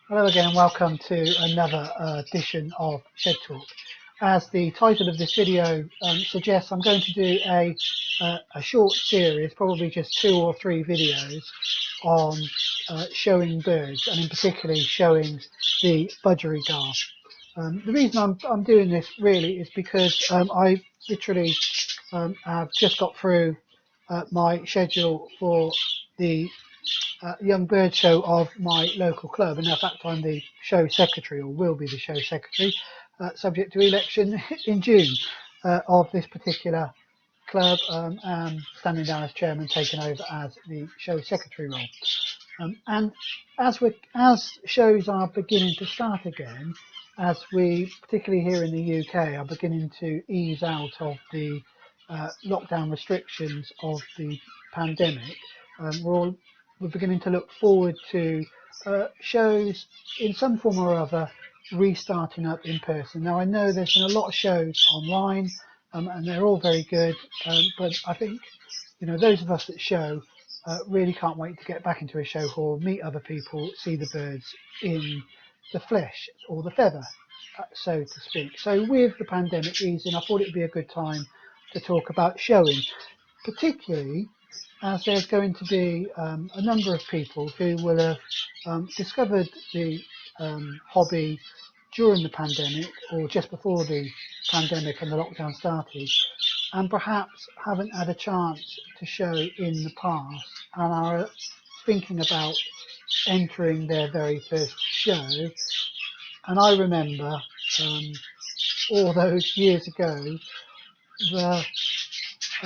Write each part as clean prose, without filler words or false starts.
Hello again and welcome to another edition of Shed Talk. As the title of this video suggests, I'm going to do a short series, probably just 2 or 3 videos on showing birds, and in particular showing the budgerigar. The reason I'm doing this really is because I literally have just got through my schedule for the young bird show of my local club, and in fact I'm the show secretary, or will be the show secretary, subject to election in June of this particular club, and standing down as chairman, taking over as the show secretary role. And as shows are beginning to start again, as we, particularly here in the UK, are beginning to ease out of the lockdown restrictions of the pandemic, we're beginning to look forward to shows in some form or other restarting up in person. Now, I know there's been a lot of shows online, and they're all very good, but I think, you know, those of us that show really can't wait to get back into a show hall, meet other people, see the birds in the flesh or the feather, so to speak. So with the pandemic easing, I thought it'd be a good time to talk about showing, particularly as there's going to be a number of people who will have discovered the hobby during the pandemic or just before the pandemic and the lockdown started, and perhaps haven't had a chance to show in the past and are thinking about entering their very first show. And I remember all those years ago, I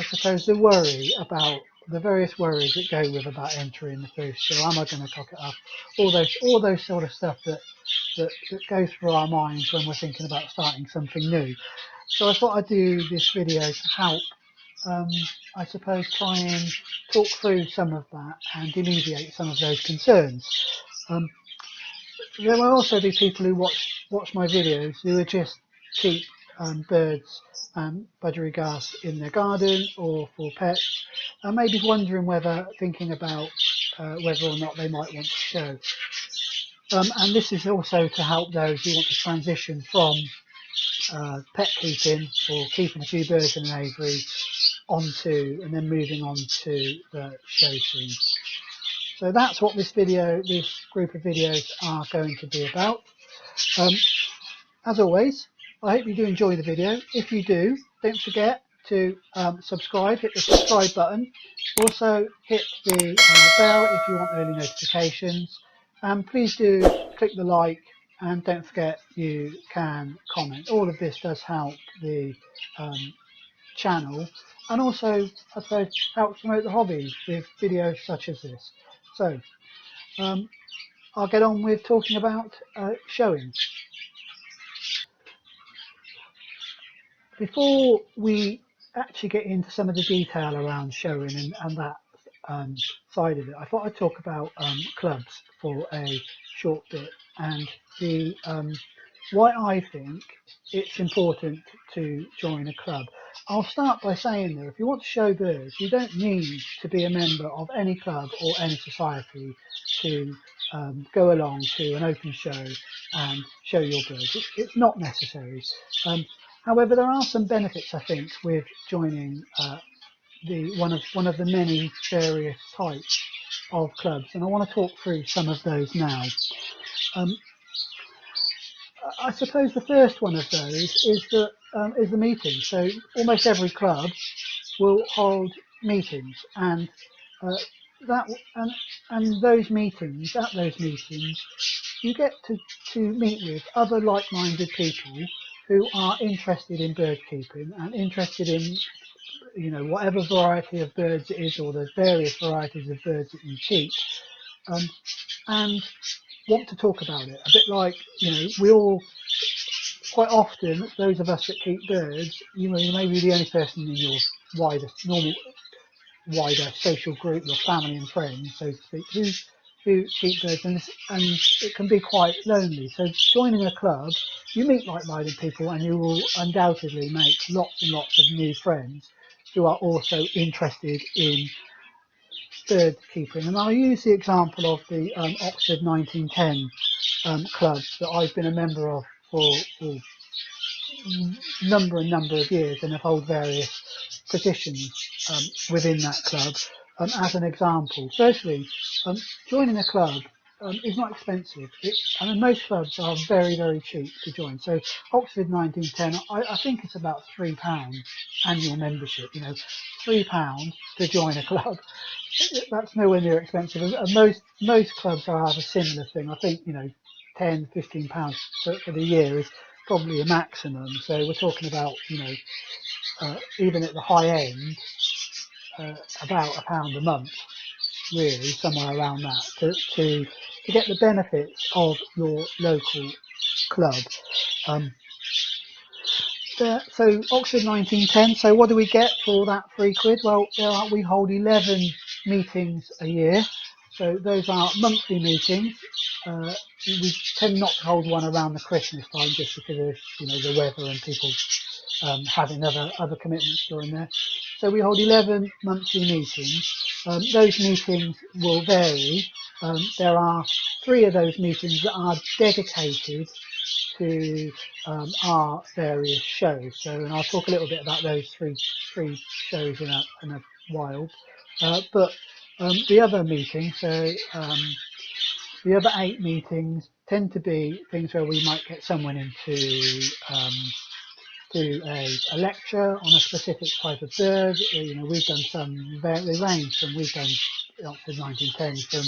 suppose the worry about the various worries that go with about entering the first show. Am I going to cock it up? All those sort of stuff that goes through our minds when we're thinking about starting something new. So I thought I'd do this video to help, I suppose, try and talk through some of that and alleviate some of those concerns. There will also be people who watch my videos who are just keep birds and budgerigars in their garden or for pets, and maybe wondering thinking about whether or not they might want to show. And this is also to help those who want to transition from pet keeping or keeping a few birds in an aviary and then moving on to the show scene. So that's what this group of videos are going to be about. As always, I hope you do enjoy the video. If you do, don't forget to subscribe, hit the subscribe button. Also hit the bell if you want early notifications. And please do click the like, and don't forget you can comment. All of this does help the channel, and also, I suppose, help promote the hobby with videos such as this. So I'll get on with talking about showing. Before we actually get into some of the detail around showing and that side of it, I thought I'd talk about clubs for a short bit, and the why I think it's important to join a club. I'll start by saying, though, if you want to show birds, you don't need to be a member of any club or any society to go along to an open show and show your birds. It's not necessary. However, there are some benefits, I think, with joining one of the many various types of clubs, and I want to talk through some of those now. I suppose the first one of those is the meeting. So almost every club will hold meetings, and those meetings, you get to meet with other like-minded people who are interested in bird keeping and interested in, you know, whatever variety of birds it is, or the various varieties of birds that you keep, and want to talk about it. A bit like, you know, we all, quite often, those of us that keep birds, you know, you may be the only person in your wider social group, your family and friends, so to speak, who keep birds, and it can be quite lonely. So joining a club, you meet like-minded people, and you will undoubtedly make lots and lots of new friends who are also interested in bird keeping, and I'll use the example of the Oxford 1910 club that I've been a member of for number of years and have held various positions within that club. As an example, firstly, joining a club is not expensive. I mean, most clubs are very cheap to join. So Oxford 1910, I think it's about £3 annual membership. You know, £3 to join a club. That's nowhere near expensive. And most clubs have a similar thing. I think, you know, £10–15 for the year is probably a maximum. So we're talking about, you know, even at the high end, about £1 a month, really, somewhere around that, to get the benefits of your local club. So Oxford 1910. So what do we get for that £3? Well, we hold 11 meetings a year. So those are monthly meetings. We tend not to hold one around the Christmas time just because of, you know, the weather and people having other commitments during there. So we hold 11 monthly meetings. Those meetings will vary. There are 3 of those meetings that are dedicated to our various shows. So, and I'll talk a little bit about those three shows in a while. But the other meetings, so the other 8 meetings tend to be things where we might get someone in to do a lecture on a specific type of bird. You know, we've done some, they range from, we've done Oxford 1910 from,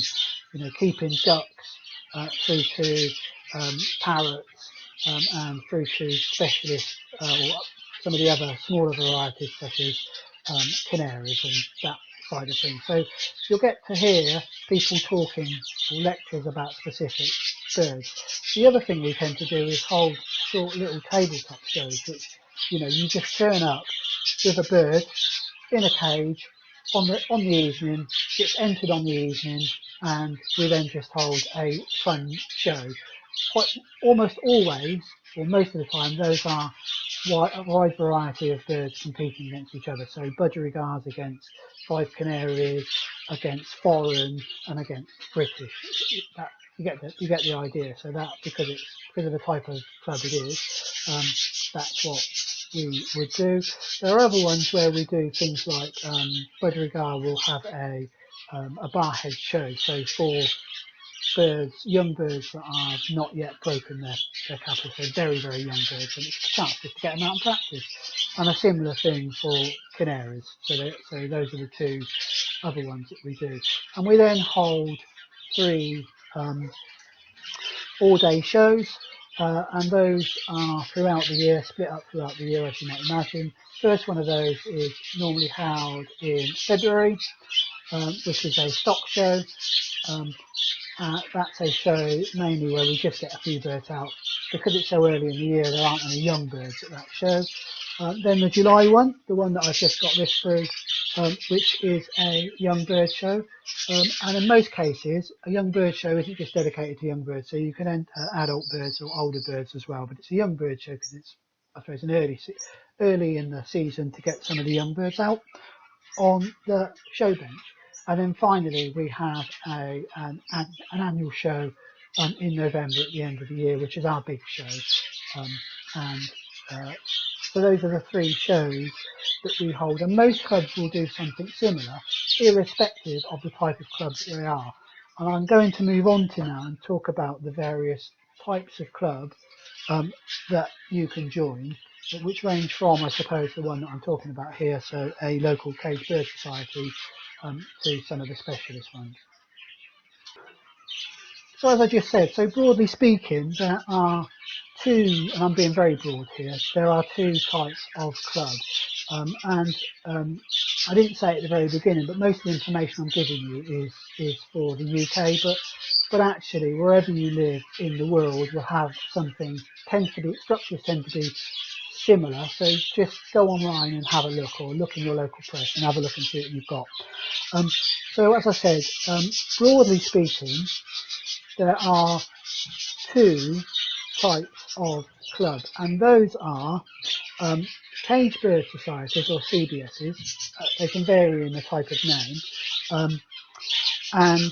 you know, keeping ducks through to parrots and through to specialist or some of the other smaller varieties such as canaries and that side of things. So you'll get to hear people talking or lectures about specific birds. The other thing we tend to do is hold short little tabletop shows, which, you know, you just turn up with a bird in a cage on the evening, gets entered on the evening, and we then just hold a fun show. Almost always, or most of the time, those are a wide variety of birds competing against each other. So budgerigars against five canaries, against foreign, and against British. You get the idea. So that because of the type of club it is, that's what we would do. There are other ones where we do things like budgerigar will have a barhead show. So for birds, young birds that are not yet broken their cattle, so very young birds, and it's a chance just to get them out and practice. And a similar thing for canaries. So those are the 2 other ones that we do. And we then hold 3 all-day shows, and those are throughout the year, split up throughout the year, as you might imagine. First one of those is normally held in February, which is a stock show. That's a show mainly where we just get a few birds out. Because it's so early in the year, there aren't any young birds at that show. Then the July one, the one that I've just got this through, which is a young bird show. And in most cases, a young bird show isn't just dedicated to young birds, so you can enter adult birds or older birds as well. But it's a young bird show because it's, I suppose, an early in the season to get some of the young birds out on the show bench. And then finally, we have an annual show in November at the end of the year, which is our big show. So those are the 3 shows that we hold. And most clubs will do something similar, irrespective of the type of club that they are. And I'm going to move on to now and talk about the various types of club that you can join, which range from, I suppose, the one that I'm talking about here, so a local cage bird society, to some of the specialist ones. So as I just said, so broadly speaking, there are 2, and I'm being very broad here, there are 2 types of club. I didn't say at the very beginning, but most of the information I'm giving you is for the UK, but actually wherever you live in the world will have something, structures tend to be similar. So just go online and have a look, or look in your local press and have a look and see what you've got. So as I said, broadly speaking, there are 2 types of club, and those are cage bird societies, or CBSs. They can vary in the type of name, and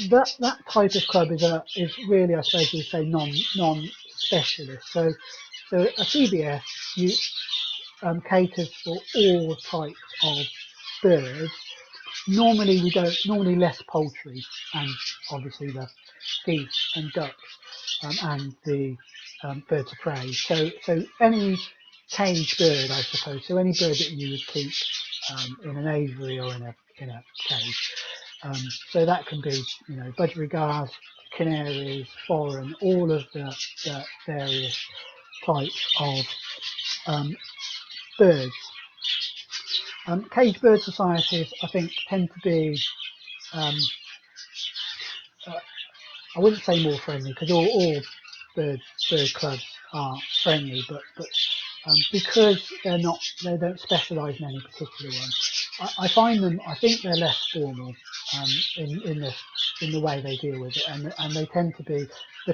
that type of club is really, I suppose you would say, non specialist. So a CBS caters for all types of birds. Normally less poultry, and obviously the geese and ducks, and the birds of prey. So any cage bird, I suppose. So any bird that you would keep in an aviary or in a cage. So that can be, budgerigars, canaries, foreign, all of the various types of birds. Cage bird societies, I think, tend to be, I wouldn't say more friendly, because all bird clubs are friendly, but because they don't specialise in any particular one, I find them, I think they're less formal in the way they deal with it, and they tend to be, the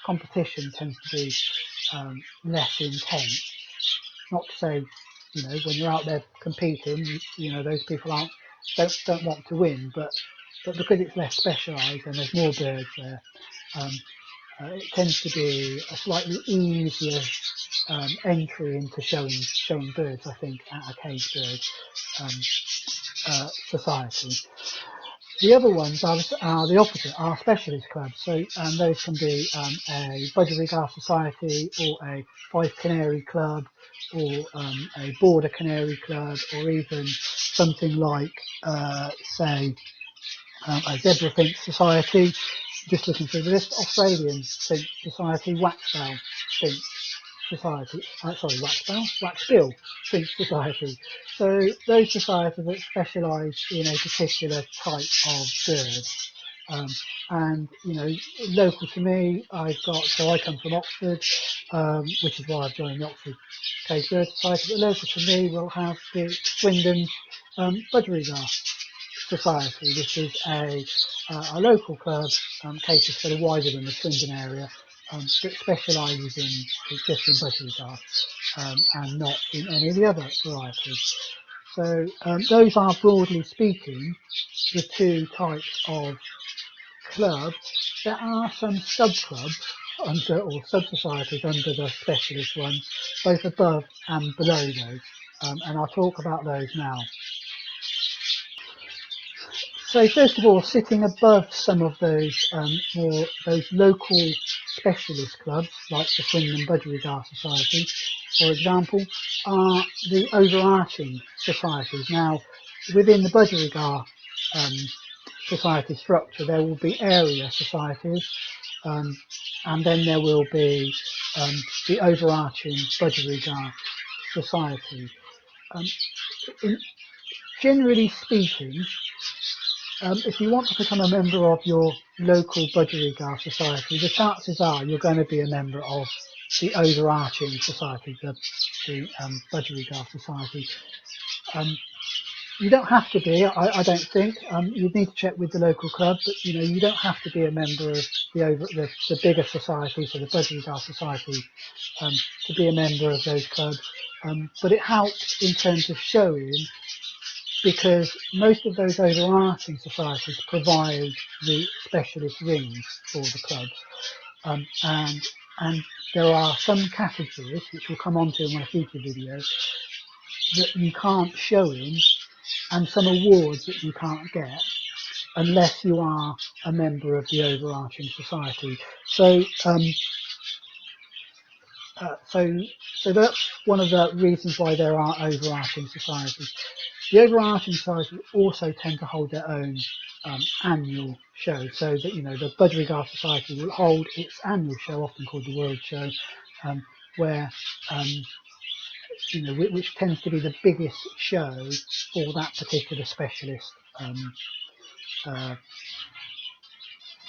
competition tends to be less intense. Not to say, when you're out there competing, those people don't want to win, but because it's less specialised and there's more birds there, it tends to be a slightly easier entry into showing birds, I think, at a cage bird society. The other ones are the opposite, are specialist clubs. So those can be a budgerigar society, or a five canary club, or a border canary club, or even something like, say, a zebra finch society. Just looking through the list: Australian finch society, waxbill finch society, waxbill finch society. So those societies that specialise in a particular type of bird. And local to me, I come from Oxford, which is why I've joined the Oxford Cage Bird Society. But local to me, we'll have the Swindon Budgerigar Society, which is a local club, caters for the wider than the Swindon area, that specialises just in budgerigar, and not in any of the other varieties. So those are, broadly speaking, the two types of club. There are some sub-clubs or sub-societies under the specialist ones, both above and below those, and I'll talk about those now. So first of all, sitting above some of those those local specialist clubs, like the Swindon Budgerigar Society, for example, are the overarching societies. Now, within the Budgerigar society structure, there will be area societies, and then there will be the overarching Budgerigar Society. Generally speaking, if you want to become a member of your local budgerigar society, the chances are you're going to be a member of the overarching society, the budgerigar society. You don't have to be, I don't think. You'd need to check with the local club, but you don't have to be a member of the bigger society, so the budgerigar society, to be a member of those clubs. But it helps in terms of showing, because most of those overarching societies provide the specialist rings for the clubs, and there are some categories, which we'll come on to in my future video, that you can't show in, and some awards that you can't get unless you are a member of the overarching society. So so that's one of the reasons why there are overarching societies. The overarching societies also tend to hold their own annual show, so that the Budgerigar Society will hold its annual show, often called the World Show, where which tends to be the biggest show for that particular specialist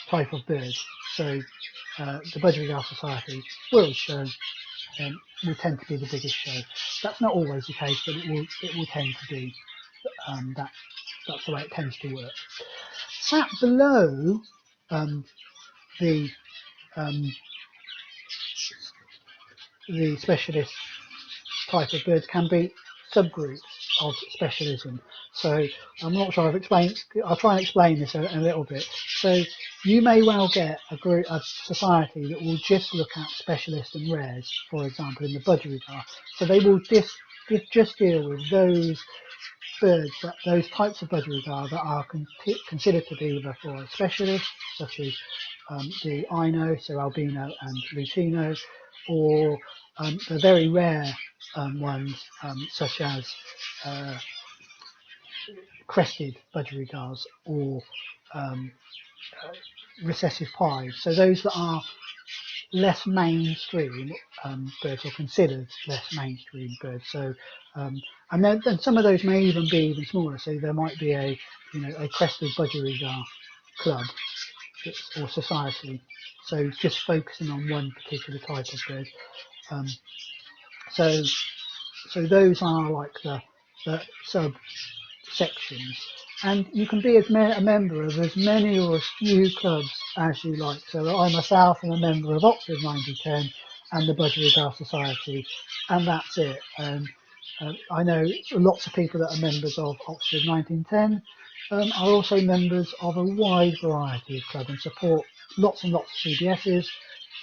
type of bird. So the Budgerigar Society World Show will tend to be the biggest show. That's not always the case, but it will tend to be. That's the way it tends to work. Sat below the specialist type of birds can be subgroups. of specialism. So I'm not sure I've explained. I'll try and explain this a little bit. So you may well get a society that will just look at specialist and rares, for example, in the budgerigar. So they will just deal with those birds, those types of budgerigar that are considered to be either for a specialist, such as the Ino, so albino and lutino, or the very rare ones, such as crested budgerigars or um, recessive pies. So those that are less mainstream birds, or considered less mainstream birds. So and then some of those may even be even smaller. So there might be a a crested budgerigar club or society. So just focusing on one particular type of bird. Um, so those are like the sub sections, and you can be a member of as many or as few clubs as you like. So I myself am a member of Oxford 1910 and the Budgerigar Society, and that's it. I know lots of people that are members of Oxford 1910 are also members of a wide variety of clubs and support lots and lots of CBSs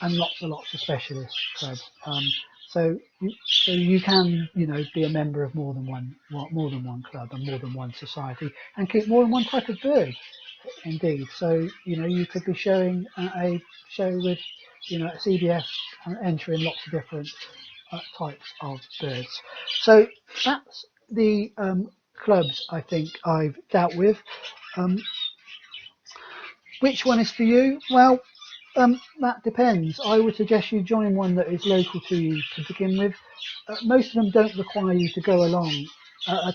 and lots of specialist clubs. So you can, be a member of more than one club and more than one society, and keep more than one type of bird. Indeed, so you could be showing a show with, a CBS and entering lots of different types of birds. So that's the clubs I think I've dealt with. Which one is for you? Well, that depends. I would suggest you join one that is local to you to begin with. Most of them don't require you to go along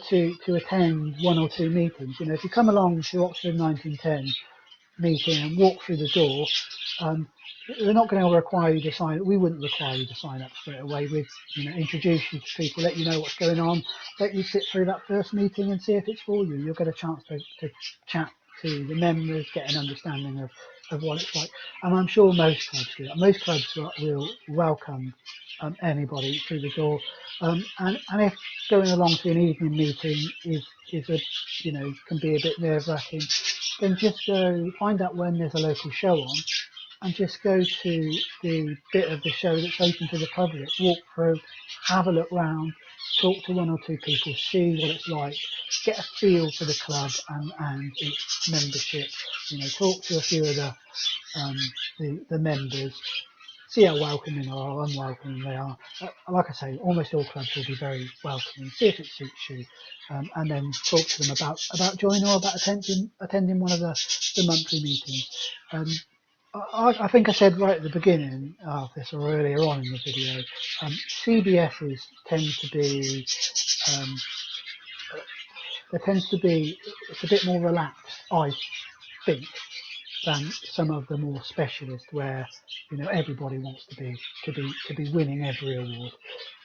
to attend one or two meetings. If you come along to Oxford 1910 meeting and walk through the door, they're not going to require you to sign. We wouldn't require you to sign up straight away. We'd introduce you to people, let you know what's going on, let you sit through that first meeting and see if it's for you. You'll get a chance to chat to the members, get an understanding of what it's like. And I'm sure most clubs do that. Most clubs will welcome anybody through the door. And if going along to an evening meeting is a can be a bit nerve wracking, then just go find out when there's a local show on and just go to the bit of the show that's open to the public, walk through, have a look round, talk to one or two people, see what it's like, get a feel for the club and its membership, talk to a few of the members, see how welcoming or unwelcoming they are. Like I say, almost all clubs will be very welcoming. See if it suits you, and then talk to them about joining or about attending one of the monthly meetings. I think I said right at the beginning of this or earlier on in the video, CBSs tend to be um, it's a bit more relaxed, I think, than some of the more specialist where everybody wants to be winning every award.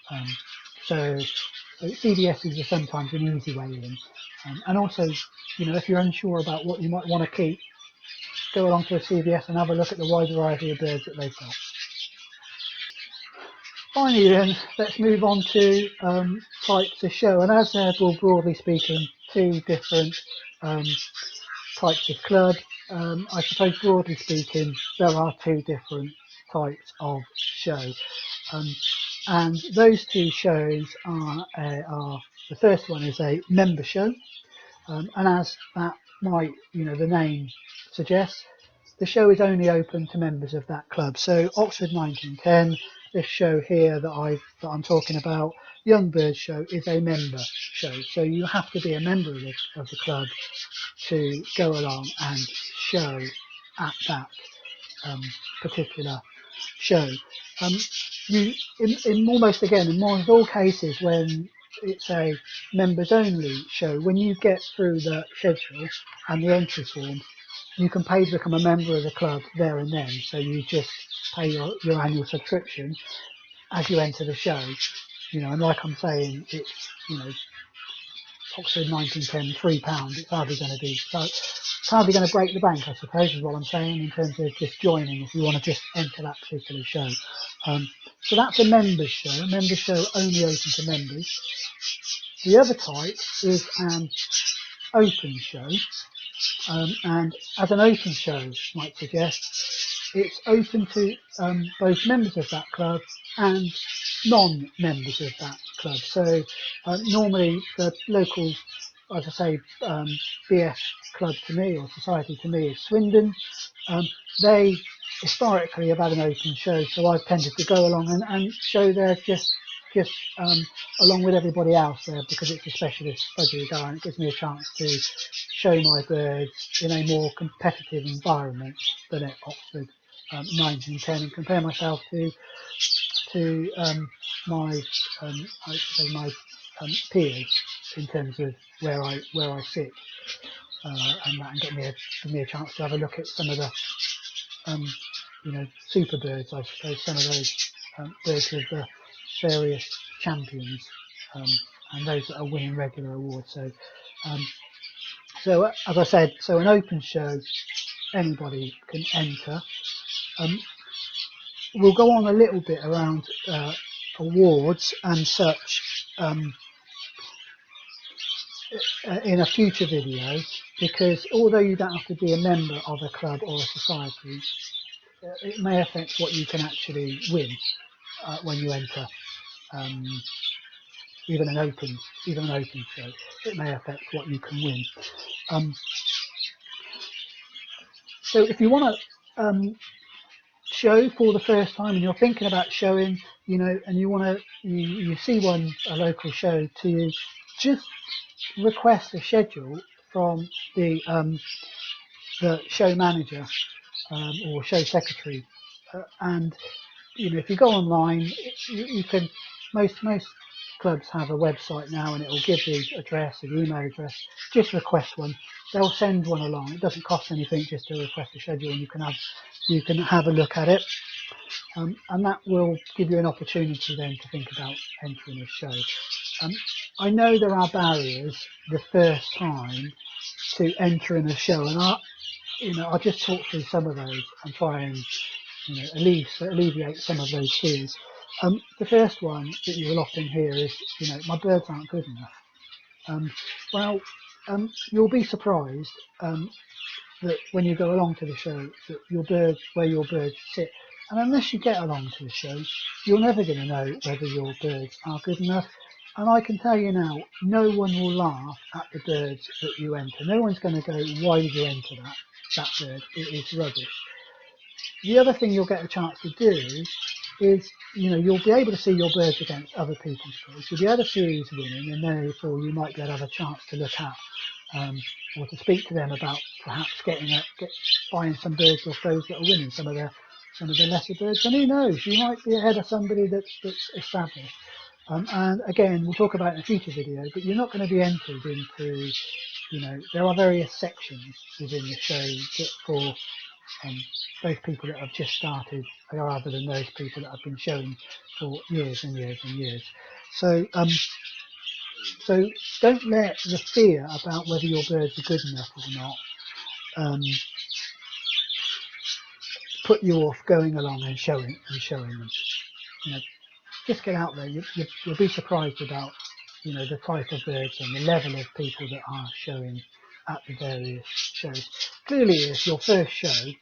Um, so CBSs are sometimes an easy way in, and also if you're unsure about what you might want to keep, go along to a CBS and have a look at the wide variety of birds that they've got. Finally then, let's move on to types of show, and as there will broadly speaking two different types of club. I suppose broadly speaking there are two different types of show, and those two shows are the first one is a member show, and as that might the name suggests, the show is only open to members of that club. So Oxford 1910, this show here that I'm talking about, Young Birds Show, is a member show. So you have to be a member of the club to go along and show at that particular show. In almost all cases when it's a members only show, when you get through the schedule and the entry form, you can pay to become a member of the club there and then. So you just pay your annual subscription as you enter the show. And like I'm saying, it's Oxford 1910, £3. It's hardly going to be so. It's hardly going to break the bank, I suppose, is what I'm saying in terms of just joining if you want to just enter that particular show. So that's a members show. A members show only open to members. The other type is an open show, and as an open show might suggest, it's open to both members of that club and non-members of that club. So normally the local, as I say, BS club to me, or society to me, is Swindon. They historically have had an open show, so I've tended to go along and show there just along with everybody else there, because it's a specialist budgerigar and it gives me a chance to show my birds in a more competitive environment than at Oxford 9s and 10, and compare myself to my I say my peers in terms of where I sit, and that, and give me a chance to have a look at some of the super birds, I suppose, some of those birds of the various champions, and those that are winning regular awards. So as I said, so an open show, anybody can enter. We'll go on a little bit around awards and such in a future video, because although you don't have to be a member of a club or a society, it may affect what you can actually win when you enter. Even an open show, it may affect what you can win. So if you want to show for the first time and you're thinking about showing, and you see a local show to you, just request a schedule from the show manager or show secretary, and if you go online, you can. Most clubs have a website now, and it will give the address, the email address. Just request one. They'll send one along. It doesn't cost anything just to request a schedule, and you can have a look at it, and that will give you an opportunity then to think about entering a show. I know there are barriers the first time to entering a show, and I'll just talk through some of those and try and alleviate some of those fears. The first one that you will often hear is, my birds aren't good enough. You'll be surprised that when you go along to the show, that where your birds sit, and unless you get along to the show, you're never going to know whether your birds are good enough. And I can tell you now, no one will laugh at the birds that you enter. No one's going to go, why did you enter that bird? It is rubbish. The other thing you'll get a chance to do is, you'll be able to see your birds against other people's birds. You'll be able to see who's winning, and therefore you might be able to have a chance to look at or to speak to them about perhaps buying some birds off those that are winning, some of the lesser birds. And who knows, you might be ahead of somebody that's established. And again, we'll talk about it in a future video, but you're not going to be entered into, there are various sections within the show that for those people that have just started, rather than those people that have been showing for years and years and years. So don't let the fear about whether your birds are good enough or not put you off going along and showing them. Just get out there. You'll be surprised about the type of birds and the level of people that are showing at the various shows. Clearly, if your first show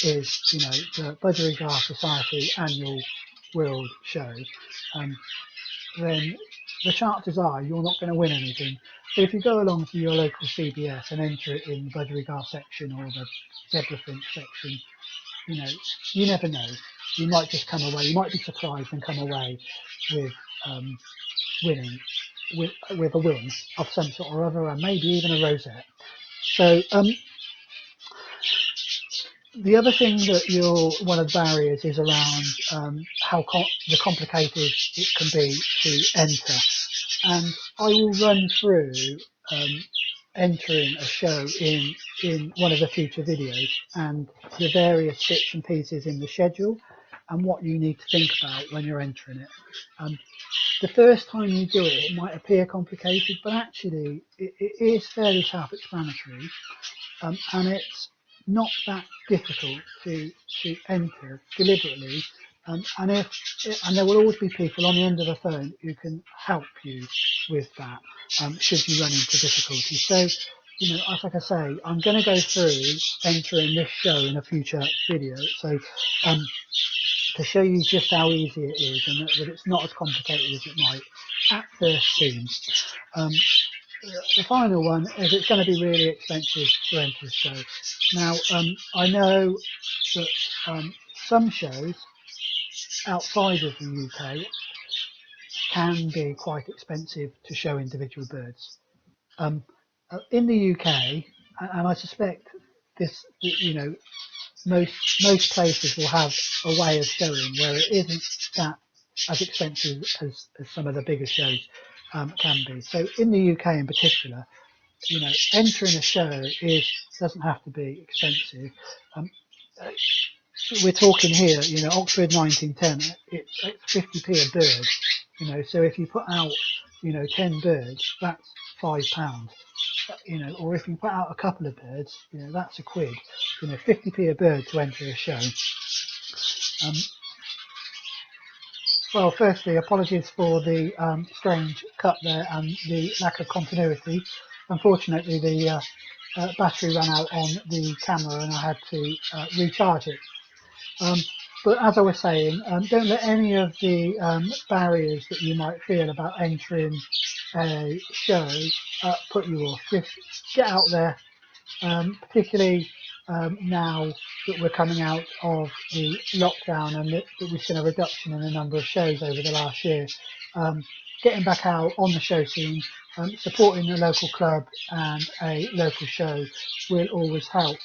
is the Budgerigar Society annual world show, then the chances are you're not going to win anything. But if you go along to your local CBS and enter it in the Budgerigar section or the Zebrafinch section, you never know. You might just come away. You might be surprised and come away with winning, with a win of some sort or other, and maybe even a rosette. So the other thing that one of the barriers is around how complicated it can be to enter, and I will run through entering a show in one of the future videos and the various bits and pieces in the schedule and what you need to think about when you're entering it. The first time you do it, it might appear complicated, but actually it is fairly self-explanatory, and it's not that difficult to enter deliberately and there will always be people on the end of the phone who can help you with that, should you run into difficulty. So, you know, as like I say, I'm going to go through entering this show in a future video. So, to show you just how easy it is, and that it's not as complicated as it might at first seem. The final one is it's going to be really expensive to enter a show. Now, I know that some shows outside of the UK can be quite expensive to show individual birds. In the UK, and I suspect this, you know, most places will have a way of showing where it isn't that as expensive as some of the bigger shows can be. So in the UK in particular, you know, entering a show doesn't have to be expensive. Um, we're talking here, you know, Oxford 1910, it's 50p a bird, you know, so if you put out, you know, 10 birds, that's £5, you know, or if you put out a couple of birds, you know, that's a quid, you know, 50p a bird to enter a show. Well, firstly, apologies for the strange cut there and the lack of continuity. Unfortunately, the battery ran out on the camera and I had to recharge it. But as I was saying, don't let any of the barriers that you might feel about entering a show put you off. Just get out there, particularly now that we're coming out of the lockdown and that we've seen a reduction in the number of shows over the last year. Getting back out on the show scene, supporting a local club and a local show will always help.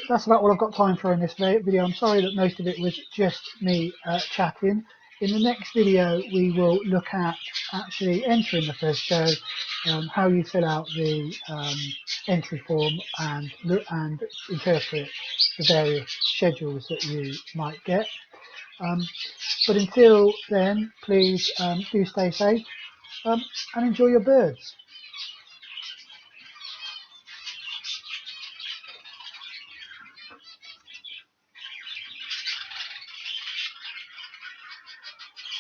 That's about all I've got time for in this video. I'm sorry that most of it was just me chatting. In the next video, we will look at actually entering the first show, how you fill out the entry form and interpret the various schedules that you might get. But until then, please do stay safe and enjoy your birds.